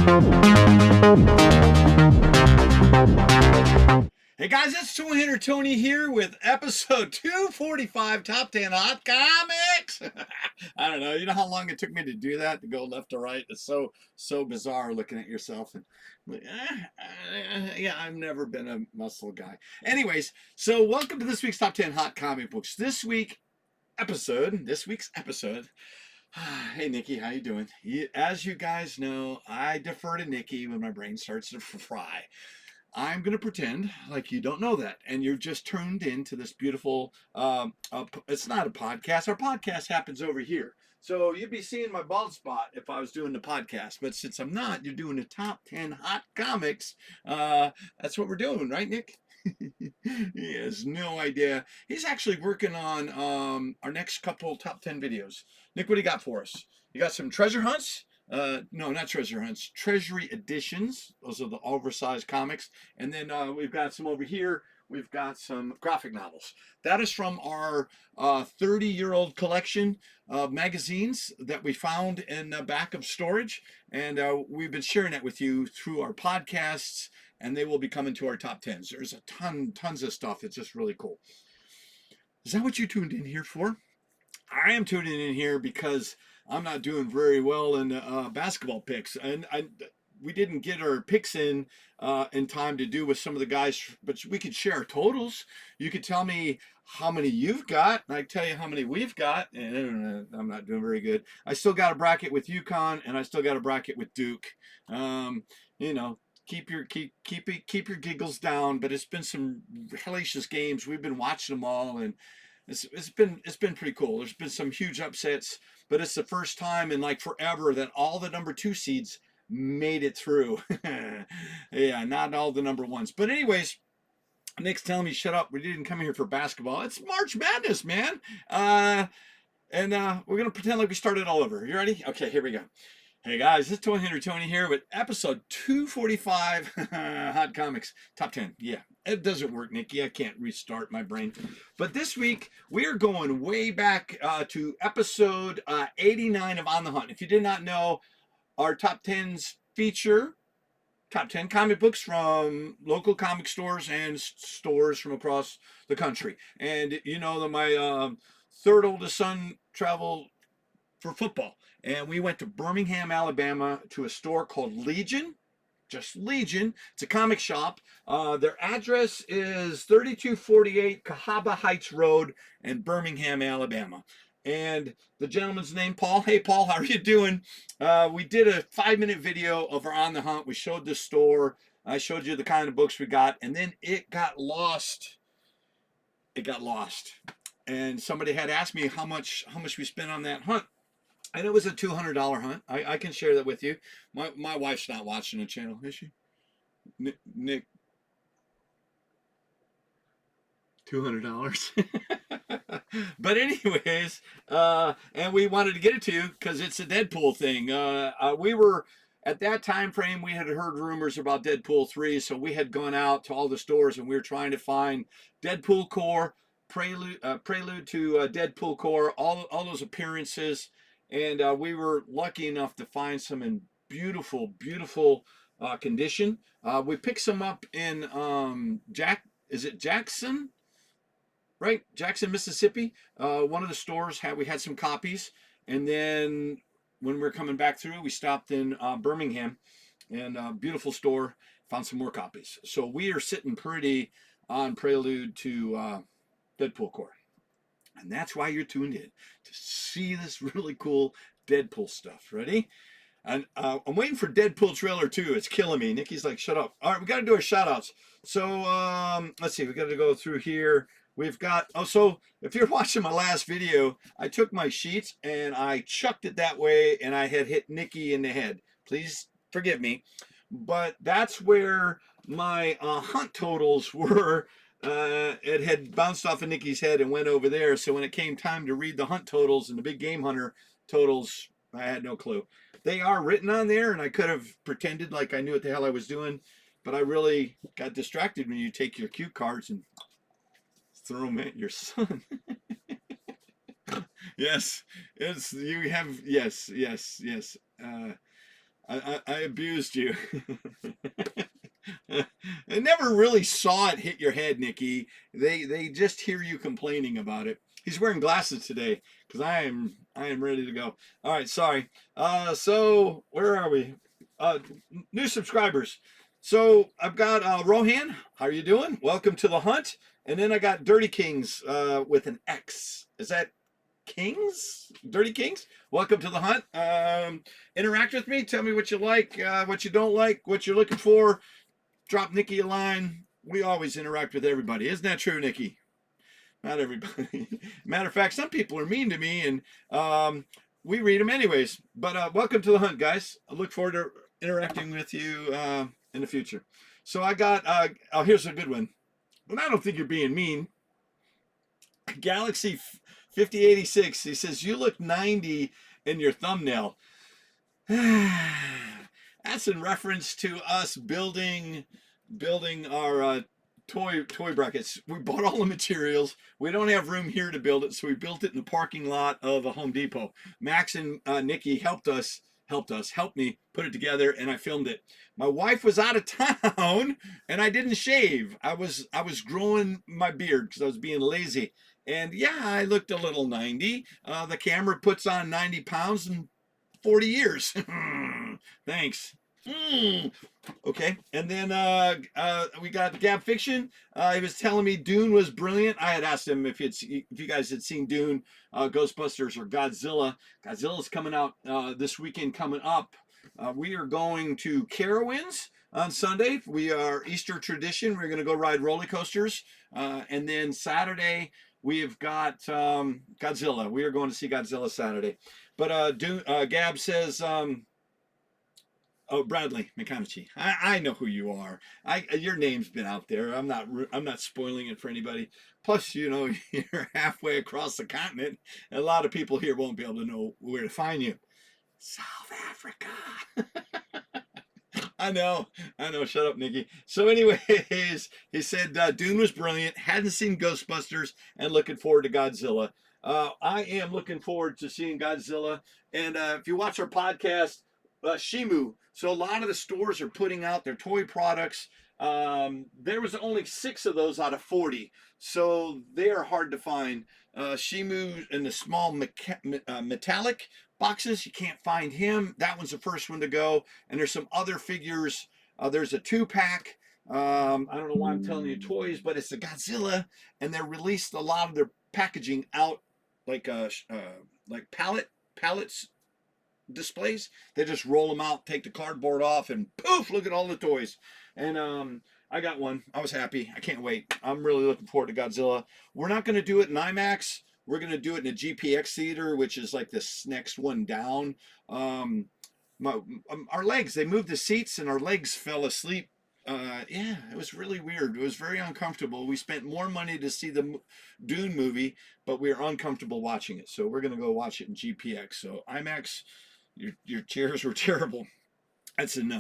Hey guys, it's Toy Hunter Tony here with episode 245 Top 10 Hot Comics. I don't know. You know how long it took me to do that, to go left to right? It's so bizarre looking at yourself. And yeah, I've never been a muscle guy. Anyways, so welcome to this week's Top 10 Hot Comic Books. This week's episode. Hey Nikki, how you doing? As you guys know, I defer to Nikki when my brain starts to fry. I'm going to pretend like you don't know that, and you've just tuned into this beautiful, it's not a podcast. Our podcast happens over here. So you'd be seeing my bald spot if I was doing the podcast. But since I'm not, you're doing the top 10 hot comics. That's what we're doing, right, Nick? He has no idea. He's actually working on our next couple top 10 videos. Nick, what do you got for us? You got some treasure hunts? No, not treasure hunts. Treasury editions. Those are the oversized comics. And then we've got some over here. We've got some graphic novels. That is from our 30-year-old collection of magazines that we found in the back of storage. And we've been sharing that with you through our podcasts, and they will be coming to our top 10s. There's a tons of stuff. It's just really cool. Is that what you tuned in here for? I am tuning in here because I'm not doing very well in basketball picks, and we didn't get our picks in time to do with some of the guys, but we could share our totals. You could tell me how many you've got, and I tell you how many we've got, and I'm not doing very good. I still got a bracket with UConn, and I still got a bracket with Duke. You know, keep your giggles down, but it's been some hellacious games. We've been watching them all, and it's been pretty cool. There's been some huge upsets, but it's the first time in like forever that all the number 2 seeds made it through. Yeah, not all the number 1s. But anyways, Nick's telling me shut up. We didn't come here for basketball. It's March Madness, man. And we're gonna pretend like we started all over. You ready? Okay, here we go. Hey guys, this is Toy Hunter Tony here with episode 245 Hot Comics Top 10. Yeah, it doesn't work, Nikki. I can't restart my brain. But this week, we are going way back to episode 89 of On the Hunt. If you did not know, our top 10s feature top 10 comic books from local comic stores and stores from across the country. And you know that my third oldest son traveled for football. And we went to Bermingham, Alabama to a store called Legion. Just Legion. It's a comic shop. Their address is 3248 Cahaba Heights Rd in Bermingham, Alabama. And the gentleman's name, Paul. Hey, Paul, how are you doing? We did a 5-minute video of our On the Hunt. We showed the store. I showed you the kind of books we got. And then it got lost. It got lost. And somebody had asked me how much we spent on that hunt. And it was a $200 hunt. I can share that with you. My wife's not watching the channel, is she? Nick, $200. But anyways, and we wanted to get it to you because it's a Deadpool thing. We were at that time frame. We had heard rumors about Deadpool 3, so we had gone out to all the stores and we were trying to find Deadpool Corps, Prelude to Deadpool Corps, all those appearances. And we were lucky enough to find some in beautiful condition. We picked some up in Jackson? Right? Jackson, Mississippi. One of the stores we had some copies. And then when we were coming back through, we stopped in Bermingham, and beautiful store, found some more copies. So we are sitting pretty on Prelude to Deadpool Corps. And that's why you're tuned in, to see this really cool Deadpool stuff. Ready? And I'm waiting for Deadpool trailer 2. It's killing me. Nikki's like, shut up. All right, we got to do our shout outs. So let's see. We got to go through here. We've got, so if you're watching my last video, I took my sheets and I chucked it that way and I had hit Nikki in the head. Please forgive me. But that's where my hunt totals were. It had bounced off of Nikki's head and went over there. So when it came time to read the hunt totals and the big game hunter totals, I had no clue. They are written on there, and I could have pretended like I knew what the hell I was doing, but I really got distracted when you take your cue cards and throw them at your son. Yes, it's you have yes. I abused you. I never really saw it hit your head, Nikki. They just hear you complaining about it. He's wearing glasses today because I am ready to go. All right, sorry. So where are we? Uh, New subscribers. So I've got Rohan. How are you doing? Welcome to the hunt. And then I got Dirty Kings with an X. Is that Kings? Dirty Kings? Welcome to the hunt. Interact with me. Tell me what you like, what you don't like, what you're looking for. Drop Nikki a line. We always interact with everybody. Isn't that true, Nikki? Not everybody. Matter of fact, some people are mean to me, and we read them anyways. But welcome to the hunt, guys. I look forward to interacting with you in the future. So I got, oh, here's a good one. And I don't think you're being mean. Galaxy 5086, he says, you look 90 in your thumbnail. That's in reference to us building our toy brackets. We bought all the materials. We don't have room here to build it, so we built it in the parking lot of a Home Depot. Max and Nikki helped me put it together, and I filmed it. My wife was out of town, and I didn't shave. I was growing my beard because I was being lazy. And yeah, I looked a little 90. The camera puts on 90 pounds in 40 years. Thanks. Okay, and then we got Gab Fiction. He was telling me Dune was brilliant. I had asked him if you guys had seen Dune, Ghostbusters, or Godzilla. Godzilla's coming out this weekend. Coming up, we are going to Carowinds on Sunday. We are Easter tradition. We're going to go ride roller coasters, and then Saturday we've got Godzilla. We are going to see Godzilla Saturday. But Gab says. Oh, Bradley McConaughey. I know who you are. Your name's been out there. I'm not spoiling it for anybody. Plus, you know, you're halfway across the continent. And a lot of people here won't be able to know where to find you. South Africa. I know. Shut up, Nikki. So, anyways, he said Dune was brilliant. Hadn't seen Ghostbusters, and looking forward to Godzilla. I am looking forward to seeing Godzilla. And if you watch our podcast, Shimu. So a lot of the stores are putting out their toy products. There was only 6 of those out of 40, so they are hard to find. Shimu in the small metallic boxes, you can't find him. That one's the first one to go. And there's some other figures. There's a 2-pack. I don't know why I'm telling you toys, but it's the Godzilla, and they released a lot of their packaging out like pallets displays. They just roll them out, take the cardboard off, and poof, look at all the toys. And I got one. I was happy. I can't wait. I'm really looking forward to Godzilla. We're not going to do it in IMAX. We're going to do it in a GPX theater, which is like this next one down. Our legs, they moved the seats and our legs fell asleep. Yeah, it was really weird. It was very uncomfortable. We spent more money to see the Dune movie, but we were uncomfortable watching it. So we're going to go watch it in GPX. So IMAX, your chairs were terrible. That's in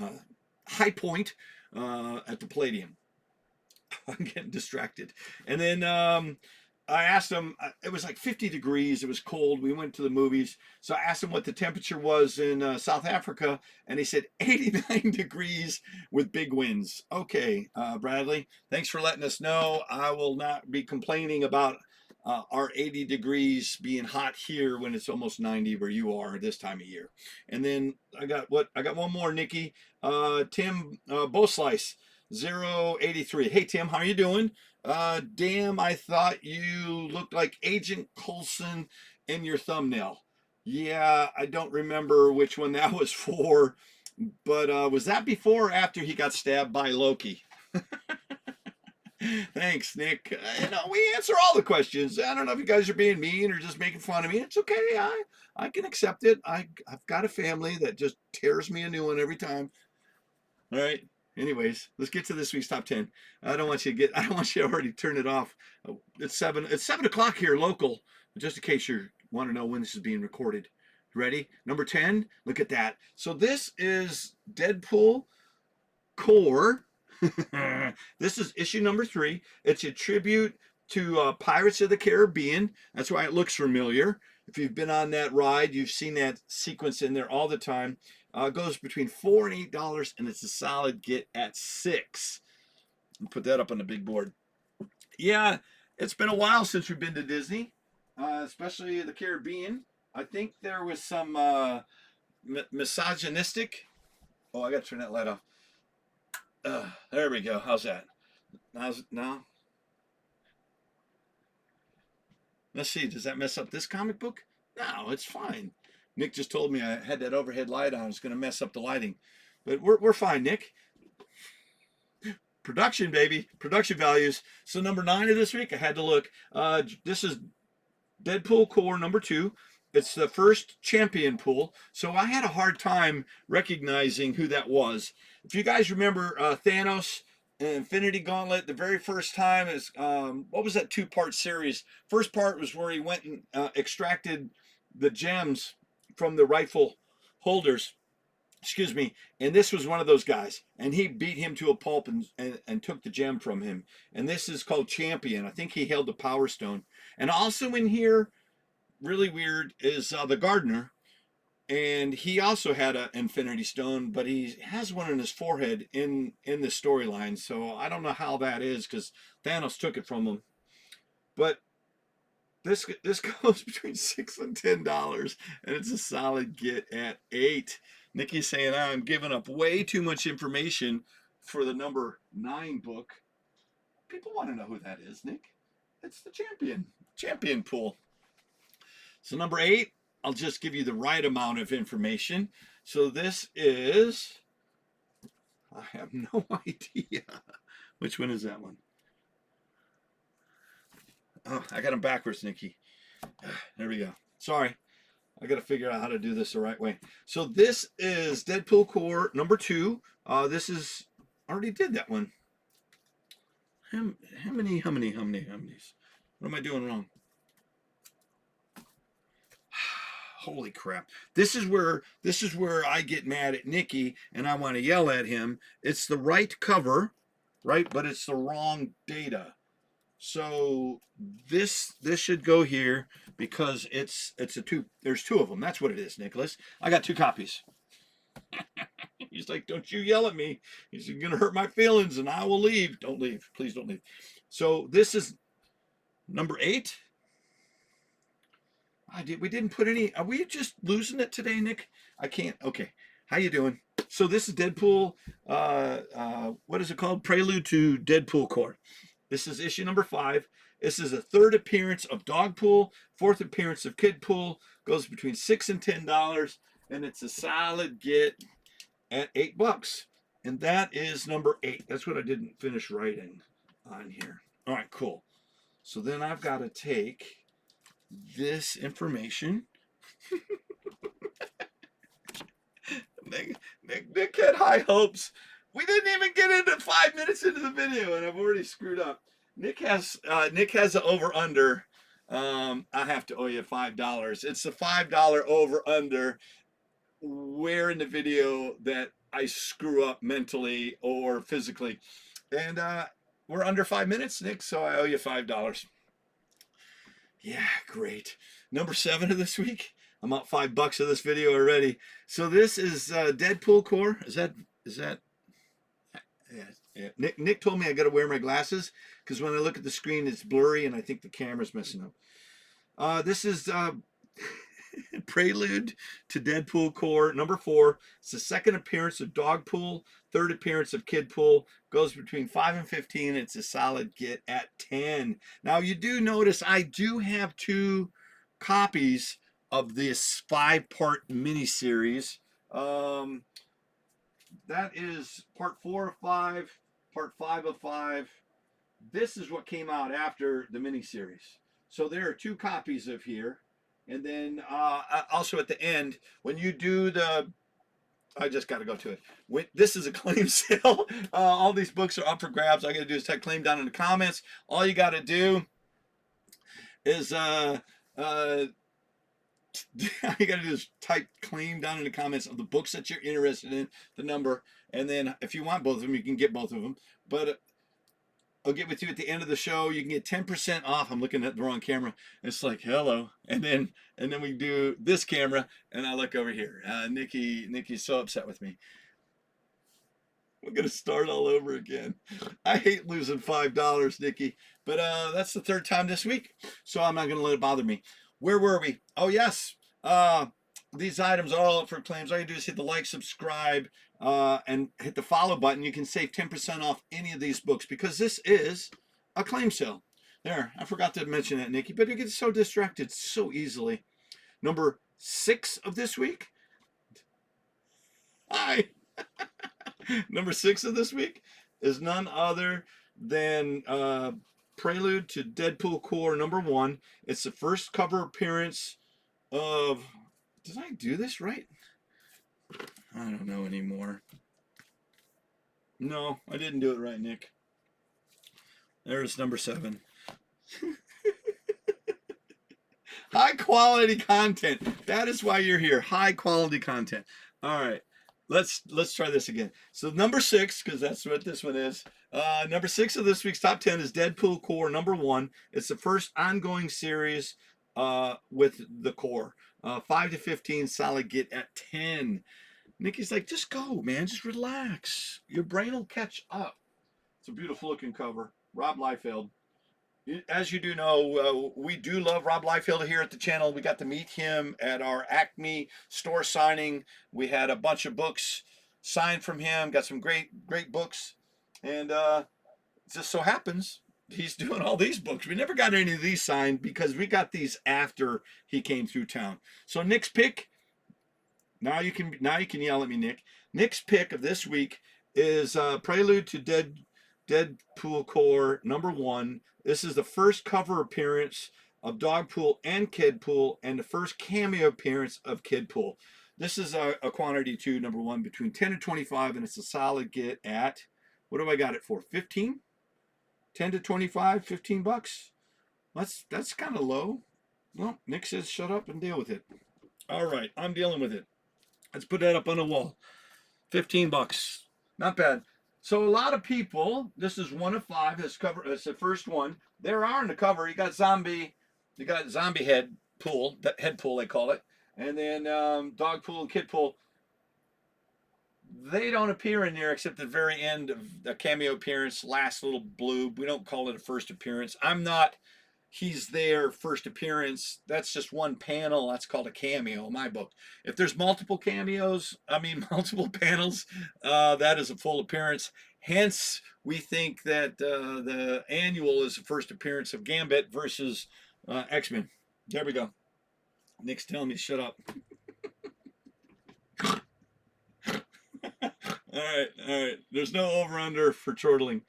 High Point at the Palladium. I'm getting distracted. And then I asked him, it was like 50 degrees. It was cold. We went to the movies. So I asked him what the temperature was in South Africa, and he said 89 degrees with big winds. Okay, Bradley, thanks for letting us know. I will not be complaining about our 80 degrees being hot here when it's almost 90 where you are this time of year. And then I got one more, Nikki. Tim Boslice 083. Hey Tim, how are you doing? Damn, I thought you looked like Agent Coulson in your thumbnail. Yeah, I don't remember which one that was for, but was that before or after he got stabbed by Loki? Thanks, Nick. We answer all the questions. I don't know if you guys are being mean or just making fun of me. It's okay. I can accept it. I've got a family that just tears me a new one every time. All right. Anyways, let's get to this week's top 10. I don't want you to already turn it off. It's 7:00 here local, just in case you want to know when this is being recorded. Ready? Number 10. Look at that. So this is Deadpool Corps. This is issue number 3. It's a tribute to Pirates of the Caribbean. That's why it looks familiar. If you've been on that ride, you've seen that sequence in there all the time. Goes between $4 and $8, and it's a solid get at 6. And put that up on the big board. Yeah, it's been a while since we've been to Disney, especially the Caribbean. I think there was some misogynistic. Oh, I got to turn that light off. There we go. How's that? Now? Let's see. Does that mess up this comic book? No, it's fine. Nick just told me I had that overhead light on. It's going to mess up the lighting. But we're fine, Nick. Production, baby. Production values. So number 9 of this week, I had to look. This is Deadpool Corps number 2. It's the first Championpool. So I had a hard time recognizing who that was. If you guys remember Thanos and Infinity Gauntlet, the very first time is, what was that 2-part series? First part was where he went and extracted the gems from the rightful holders. Excuse me. And this was one of those guys. And he beat him to a pulp and took the gem from him. And this is called Champion. I think he held the Power Stone. And also in here, really weird, is the gardener, and he also had an Infinity Stone, but he has one in his forehead in the storyline. So I don't know how that is, because Thanos took it from him. But this goes between $6 and $10, and it's a solid get at 8. Nikki's saying I'm giving up way too much information for the number 9 book. People want to know who that is, Nick. It's the Championpool. So number 8, I'll just give you the right amount of information. So this is, I have no idea. Which one is that one? Oh, I got them backwards, Nikki. There we go. Sorry. I got to figure out how to do this the right way. So this is Deadpool Corps number 2. This is, I already did that one. How many? What am I doing wrong? Holy crap. This is where I get mad at Nicky and I want to yell at him. It's the right cover, right? But it's the wrong data. So this should go here because it's a 2. There's 2 of them. That's what it is, Nicholas. I got 2 copies. He's like, don't you yell at me. He's going to hurt my feelings and I will leave. Don't leave. Please don't leave. So this is number 8. We didn't put any. Are we just losing it today, Nick? I can't. Okay. How you doing? So this is Deadpool. What is it called? Prelude to Deadpool Corps. This is issue number 5. This is a 3rd appearance of Dogpool, 4th appearance of Kidpool. Goes between $6 and $10, and it's a solid get at $8. And that is number 8. That's what I didn't finish writing on here. All right, cool. So then I've got to take this information. Nick had high hopes. We didn't even get into 5 minutes into the video, and I've already screwed up. Nick has an over under. I have to owe you $5. It's a $5 over under. Where in the video that I screw up mentally or physically, and we're under 5 minutes, Nick. So I owe you $5. Yeah, great. Number 7 of this week. I'm up $5 of this video already. So this is Deadpool Corps. Is that? Yeah. Nick told me I got to wear my glasses because when I look at the screen, it's blurry and I think the camera's messing up. This is Prelude to Deadpool Corps number 4. It's the 2nd appearance of Dogpool, 3rd appearance of Kidpool. Goes between 5 and 15. It's a solid get at 10. Now you do notice I do have 2 copies of this 5-part miniseries. That is part 4 of 5, part 5 of 5. This is what came out after the miniseries. So there are 2 copies of here. And then also at the end, when you do the, I just got to go to it. This is a claim sale. All these books are up for grabs. All I got to do is type claim down in the comments. All you got to do is all you got to do is type claim down in the comments of the books that you're interested in, the number, and then if you want both of them, you can get both of them. But I'll get with you at the end of the show. You can get 10% off. I'm looking at the wrong camera. It's like, hello. And then we do this camera, and I look over here. Nikki's so upset with me. We're going to start all over again. I hate losing $5, Nikki. But that's the third time this week, so I'm not going to let it bother me. Where were we? Oh, yes. These items are all up for claims. All you do is hit the like, subscribe, and hit the follow button. You can save 10% off any of these books because this is a claim sale. There, I forgot to mention that, Nikki, but you get so distracted so easily. Number 6 of this week. Hi. Number 6 of this week is none other than Prelude to Deadpool Corps #1. It's the first cover appearance of... Did I do this right? I don't know anymore. No, I didn't do it right, Nick. There's number 7. High quality content. That is why you're here. High quality content. All right. Let's try this again. So number 6, because that's what this one is. Number 6 of this week's top 10 is Deadpool Corps #1. It's the first ongoing series with the Corps. 5 to 15, solid get at 10. Nikki's like, just go, man. Just relax. Your brain will catch up. It's a beautiful looking cover. Rob Liefeld. As you do know, we do love Rob Liefeld here at the channel. We got to meet him at our Acme store signing. We had a bunch of books signed from him. Got some great books. And it just so happens he's doing all these books. We never got any of these signed because we got these after he came through town. So Nick's pick, now you can yell at me, Nick. Nick's pick of this week is Prelude to Deadpool Corps #1. This is the first cover appearance of Dogpool and Kidpool, and the first cameo appearance of Kidpool. This is a quantity too, #1, between 10 and 25, and it's a solid get at, what do I got it for? 15? 10 to 25, $15. That's kind of low. Well, Nick says shut up and deal with it. All right, I'm dealing with it. Let's put that up on the wall. $15. Not bad. So a lot of people, this is 1 of 5. This cover, it's the first one. There are in the cover. You got zombie head pool, that head pool they call it, and then Dogpool and Kidpool. They don't appear in there except at the very end of the cameo appearance, last little blue. We don't call it a first appearance. I'm not. He's there first appearance. That's just one panel. That's called a cameo in my book. If there's multiple multiple panels, that is a full appearance. Hence, we think that the annual is the first appearance of Gambit versus X-Men. There we go. Nick's telling me shut up. All right. There's no over-under for chortling.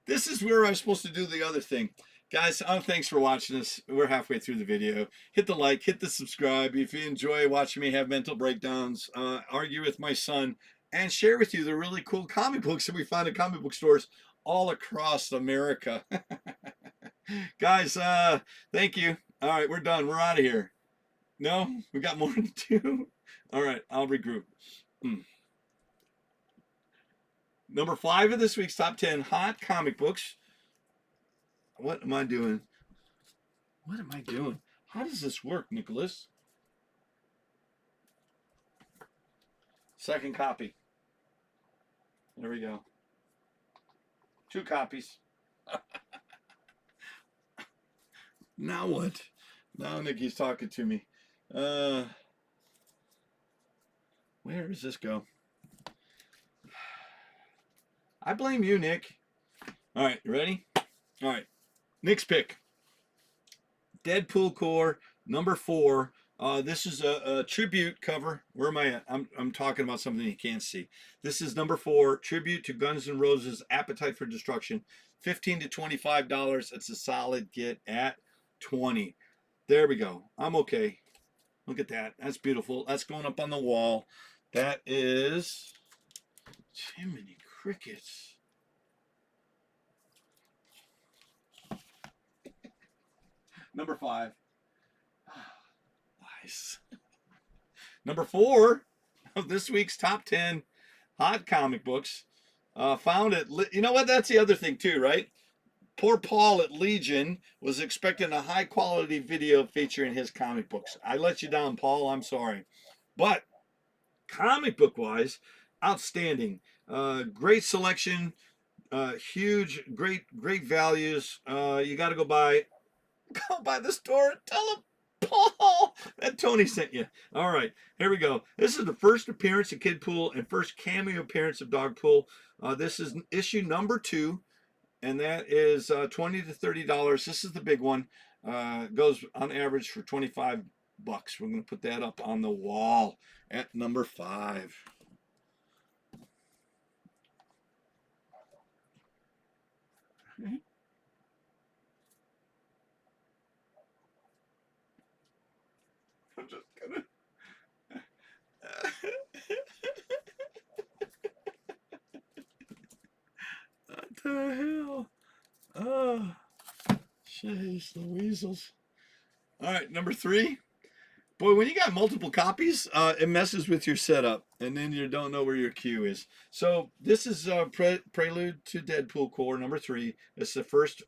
This is where I'm supposed to do the other thing. Guys, thanks for watching this. We're halfway through the video. Hit the like, hit the subscribe. If you enjoy watching me have mental breakdowns, argue with my son, and share with you the really cool comic books that we find in comic book stores all across America. Guys, thank you. All right, we're done. We're out of here. No? We got more to do? All right, I'll regroup. Number 5 of this week's top 10 hot comic books. What am I doing? How does this work, Nicholas? Second copy. There we go. 2 copies. Now what? Now Nikki's talking to me. Where does this go? I blame you, Nick. All right, you ready? All right, Nick's pick. Deadpool Corps #4. This is a tribute cover. Where am I at? I'm talking about something you can't see. This is #4, tribute to Guns N' Roses' Appetite for Destruction. $15 to $25. It's a solid get at 20. There we go. I'm okay. Look at that. That's beautiful. That's going up on the wall. That is Jiminy Crickets. Number 5. Nice. Number 4 of this week's top 10 hot comic books. Found it. You know what? That's the other thing too, right? Poor Paul at Legion was expecting a high quality video featuring his comic books. I let you down, Paul. I'm sorry. But comic book wise, outstanding. Great selection, huge, great values. You got to go by the store and tell them, Paul, that Tony sent you. All right, here we go. This is the first appearance of Kidpool and first cameo appearance of Dogpool. This is issue number 2, and that is $20 to $30. This is the big one. Goes on average for 25 bucks. We're going to put that up on the wall at number 5. Okay. I'm just gonna. What the hell? Oh, jeez, the weasels. All right, number 3. Boy, when you got multiple copies, it messes with your setup, and then you don't know where your queue is. So this is Prelude to Deadpool Corps number 3. It's the first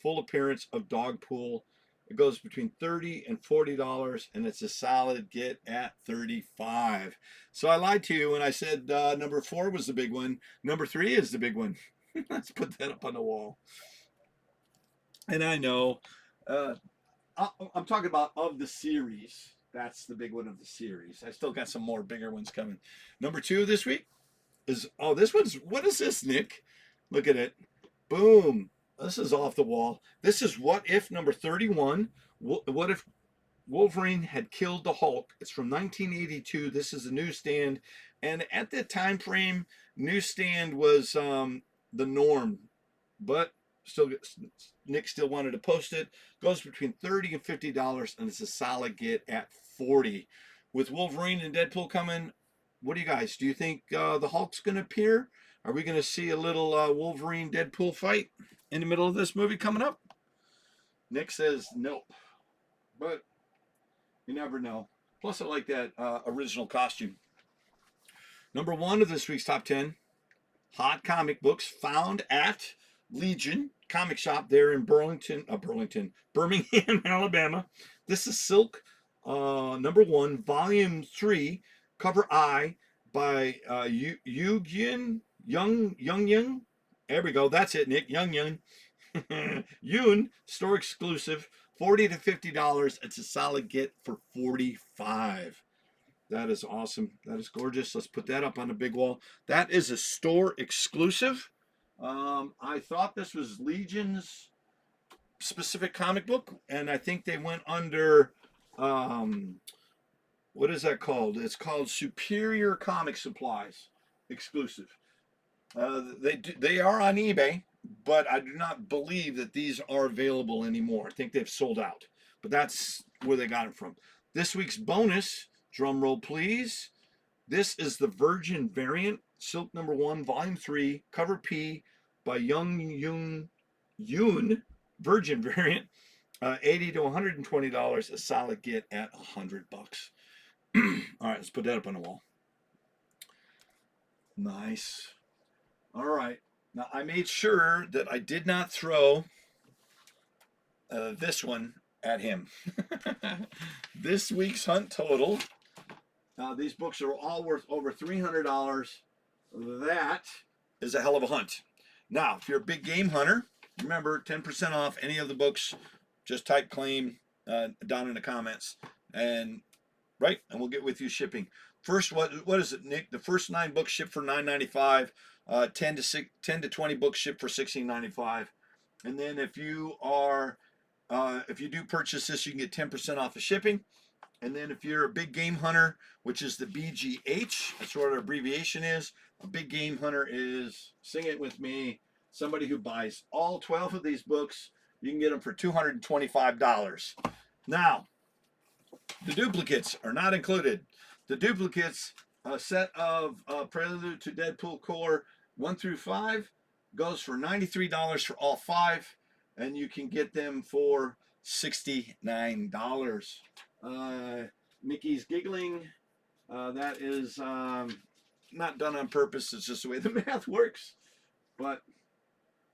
full appearance of Dogpool. It goes between $30 and $40, and it's a solid get at 35. So I lied to you when I said number 4 was the big one. Number 3 is the big one. Let's put that up on the wall. And I know, I'm talking about of the series. That's the big one of the series. I still got some more bigger ones coming. Number 2 this week is, oh, this one's, what is this, Nick? Look at it. Boom. This is off the wall. This is What If number 31. What if Wolverine had killed the Hulk? It's from 1982. This is a newsstand. And at that time frame, newsstand was the norm. But still, Nick still wanted to post it. Goes between $30 and $50, and it's a solid get at 40. With Wolverine and Deadpool coming, what do you guys? Do you think the Hulk's going to appear? Are we going to see a little Wolverine Deadpool fight in the middle of this movie coming up? Nick says nope, but you never know. Plus, I like that original costume. Number 1 of this week's top 10 hot comic books found at Legion Comic Shop there in Birmingham, Alabama. This is Silk, number 1, volume 3, cover I by Young. There we go. That's it, Nick. Young. Yoon, store exclusive, $40 to $50. It's a solid get for 45. That is awesome. That is gorgeous. Let's put that up on the big wall. That is a store exclusive. I thought this was Legion's specific comic book, and I think they went under, what is that called? It's called Superior Comic Supplies exclusive. They are on eBay, but I do not believe that these are available anymore. I think they've sold out, but that's where they got it from. This week's bonus, drum roll please. This is the Virgin variant, Silk number 1, volume 3, cover P by Yoon, Virgin variant, $80 to $120, a solid get at $100. All right, let's put that up on the wall. Nice. All right. Now, I made sure that I did not throw this one at him. This week's hunt total. These books are all worth over $300. That is a hell of a hunt. Now, if you're a big game hunter, remember 10% off any of the books. Just type claim down in the comments, and we'll get with you shipping. First, what is it, Nick? The first 9 books ship for $9.95. 10 to 20 books ship for $16.95. And then if you do purchase this, you can get 10% off of shipping. And then if you're a big game hunter, which is the BGH, that's what our abbreviation is. A big game hunter is, sing it with me, somebody who buys all 12 of these books. You can get them for $225. Now, the duplicates are not included. The duplicates, a set of Prelude to Deadpool Corps 1 through 5, goes for $93 for all 5, and you can get them for $69. Mickey's giggling. That is not done on purpose. It's just the way the math works. But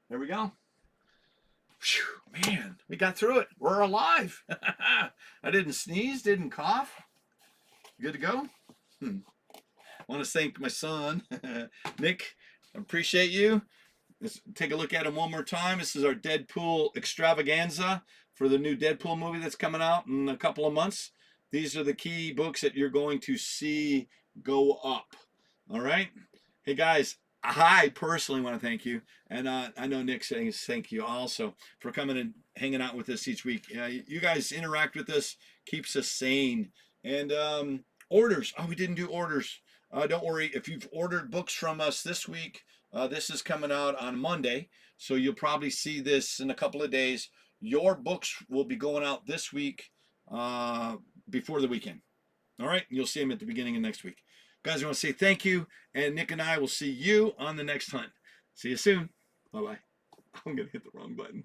there we go. Whew, man, we got through it. We're alive. I didn't sneeze, didn't cough. Good to go. I want to thank my son, Nick. I appreciate you. Let's take a look at him one more time. This is our Deadpool extravaganza for the new Deadpool movie that's coming out in a couple of months. These are the key books that you're going to see go up. All right? Hey, guys, I personally want to thank you. And I know Nick saying thank you also for coming and hanging out with us each week. You guys interact with us, keeps us sane. And orders. Oh, we didn't do orders. Don't worry. If you've ordered books from us this week, this is coming out on Monday. So you'll probably see this in a couple of days. Your books will be going out this week before the weekend. All right? You'll see them at the beginning of next week. Guys, I want to say thank you. And Nick and I will see you on the next hunt. See you soon. Bye-bye. I'm going to hit the wrong button.